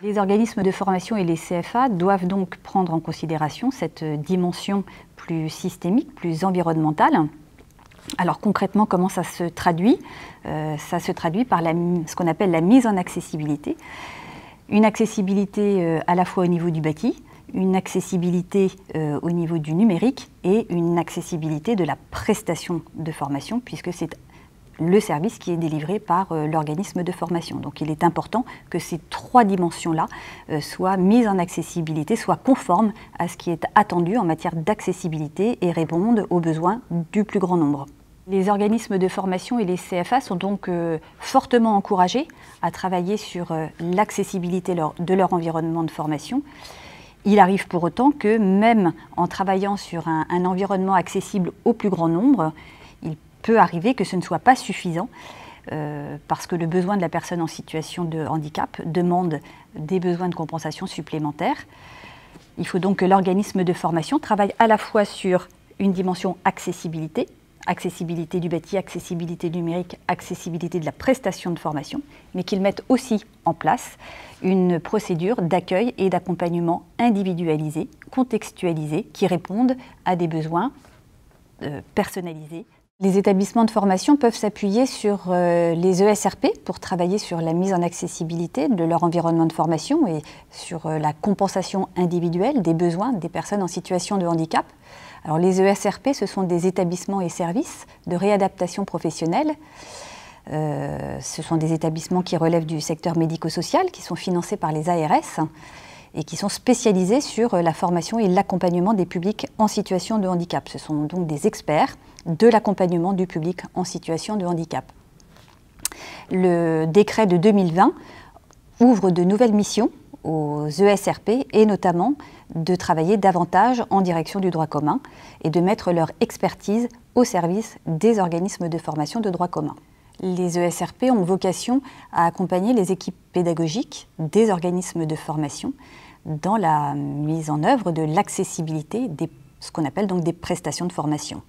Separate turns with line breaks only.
Les organismes de formation et les CFA doivent donc prendre en considération cette dimension plus systémique, plus environnementale. Alors concrètement, comment ça se traduit? Ça se traduit par ce qu'on appelle la mise en accessibilité. Une accessibilité à la fois au niveau du bâti, une accessibilité au niveau du numérique et une accessibilité de la prestation de formation, puisque c'est le service qui est délivré par l'organisme de formation. Donc il est important que ces trois dimensions-là soient mises en accessibilité, soient conformes à ce qui est attendu en matière d'accessibilité et répondent aux besoins du plus grand nombre. Les organismes de formation et les CFA sont donc fortement encouragés à travailler sur l'accessibilité de leur environnement de formation. Il arrive pour autant que même en travaillant sur un environnement accessible au plus grand nombre, il peut arriver que ce ne soit pas suffisant parce que le besoin de la personne en situation de handicap demande des besoins de compensation supplémentaires. Il faut donc que l'organisme de formation travaille à la fois sur une dimension accessibilité, accessibilité du bâti, accessibilité numérique, accessibilité de la prestation de formation, mais qu'il mette aussi en place une procédure d'accueil et d'accompagnement individualisé, contextualisé, qui répondent à des besoins personnalisés. Les établissements de formation peuvent s'appuyer sur les ESRP pour travailler sur la mise en accessibilité de leur environnement de formation et sur la compensation individuelle des besoins des personnes en situation de handicap. Alors, les ESRP, ce sont des établissements et services de réadaptation professionnelle. Ce sont des établissements qui relèvent du secteur médico-social, qui sont financés par les ARS et qui sont spécialisés sur la formation et l'accompagnement des publics en situation de handicap. Ce sont donc des experts de l'accompagnement du public en situation de handicap. Le décret de 2020 ouvre de nouvelles missions aux ESRP et notamment de travailler davantage en direction du droit commun et de mettre leur expertise au service des organismes de formation de droit commun. Les ESRP ont vocation à accompagner les équipes pédagogiques des organismes de formation dans la mise en œuvre de l'accessibilité, ce qu'on appelle donc des prestations de formation.